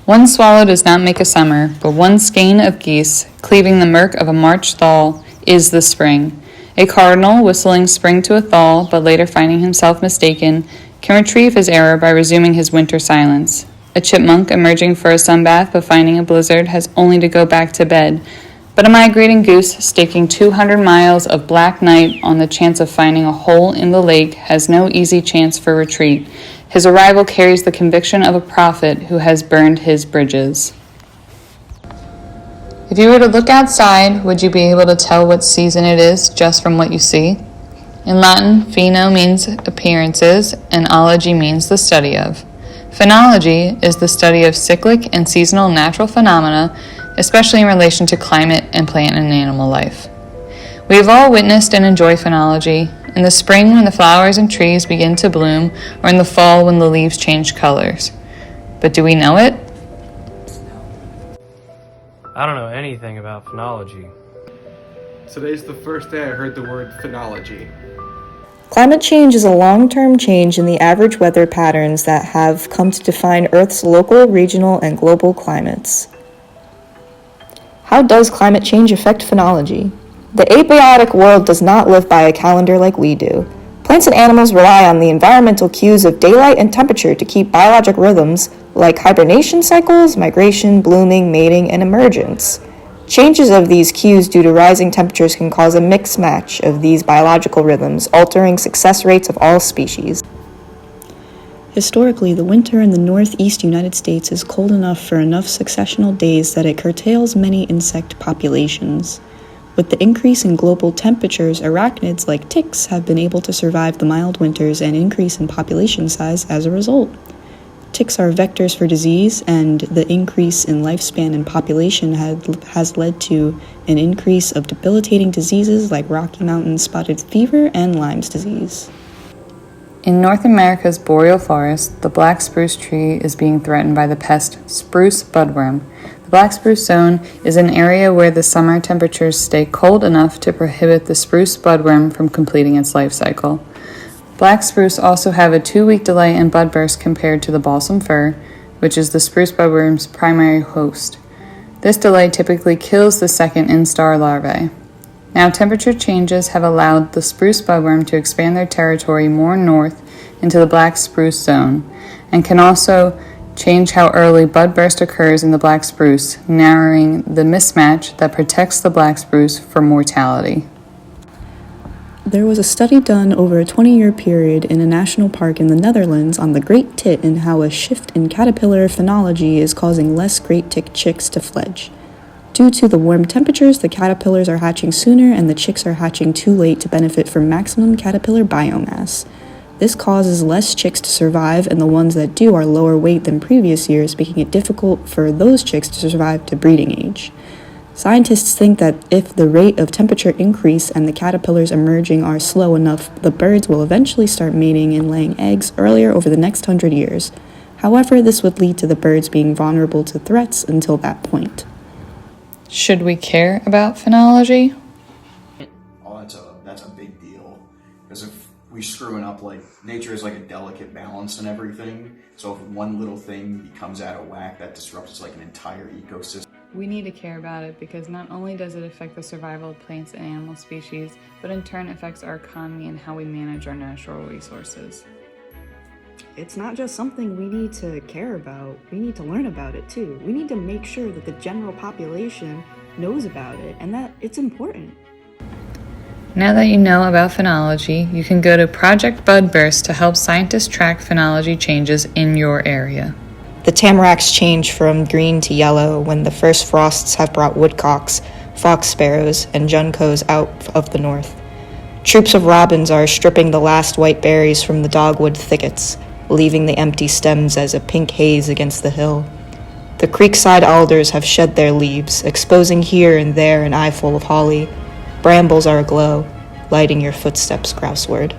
One swallow does not make a summer, but one skein of geese, cleaving the murk of a March thaw, is the spring. A cardinal, whistling spring to a thaw, but later finding himself mistaken, can retrieve his error by resuming his winter silence. A chipmunk, emerging for a sunbath but finding a blizzard, has only to go back to bed. But a migrating goose, staking 200 miles of black night on the chance of finding a hole in the lake, has no easy chance for retreat. His arrival carries the conviction of a prophet who has burned his bridges. If you were to look outside, would you be able to tell what season it is just from what you see? In Latin, pheno means appearances, and ology means the study of. Phenology is the study of cyclic and seasonal natural phenomena, especially in relation to climate and plant and animal life. We have all witnessed and enjoy phenology in the spring when the flowers and trees begin to bloom, or in the fall when the leaves change colors. But do we know it? I don't know anything about phenology. Today's the first day I heard the word phenology. Climate change is a long-term change in the average weather patterns that have come to define Earth's local, regional, and global climates. How does climate change affect phenology? The abiotic world does not live by a calendar like we do. Plants and animals rely on the environmental cues of daylight and temperature to keep biologic rhythms like hibernation cycles, migration, blooming, mating, and emergence. Changes of these cues due to rising temperatures can cause a mixed match of these biological rhythms, altering success rates of all species. Historically, the winter in the northeast United States is cold enough for enough successional days that it curtails many insect populations. With the increase in global temperatures, arachnids like ticks have been able to survive the mild winters and increase in population size as a result. Ticks are vectors for disease, and the increase in lifespan and population has led to an increase of debilitating diseases like Rocky Mountain spotted fever and Lyme's disease. In North America's boreal forest, the black spruce tree is being threatened by the pest spruce budworm. The black spruce zone is an area where the summer temperatures stay cold enough to prohibit the spruce budworm from completing its life cycle. Black spruce also have a 2-week delay in bud burst compared to the balsam fir, which is the spruce budworm's primary host. This delay typically kills the second instar larvae. Now, temperature changes have allowed the spruce budworm to expand their territory more north into the black spruce zone, and can also change how early bud burst occurs in the black spruce, narrowing the mismatch that protects the black spruce from mortality. There was a study done over a 20-year period in a national park in the Netherlands on the great tit and how a shift in caterpillar phenology is causing less great tit chicks to fledge. Due to the warm temperatures, the caterpillars are hatching sooner and the chicks are hatching too late to benefit from maximum caterpillar biomass. This causes less chicks to survive, and the ones that do are lower weight than previous years, making it difficult for those chicks to survive to breeding age. Scientists think that if the rate of temperature increase and the caterpillars emerging are slow enough, the birds will eventually start mating and laying eggs earlier over the next 100 years. However, this would lead to the birds being vulnerable to threats until that point. Should we care about phenology? Oh, that's a big deal. Because if we screwing up, like, nature is like a delicate balance and everything. So if one little thing becomes out of whack, that disrupts like an entire ecosystem. We need to care about it because not only does it affect the survival of plants and animal species, but in turn affects our economy and how we manage our natural resources. It's not just something we need to care about, we need to learn about it too. We need to make sure that the general population knows about it and that it's important. Now that you know about phenology, you can go to Project Budburst to help scientists track phenology changes in your area. The tamaracks change from green to yellow when the first frosts have brought woodcocks, fox sparrows, and juncos out of the north. Troops of robins are stripping the last white berries from the dogwood thickets, leaving the empty stems as a pink haze against the hill. The creekside alders have shed their leaves, exposing here and there an eyeful of holly. Brambles are aglow, lighting your footsteps grouseward.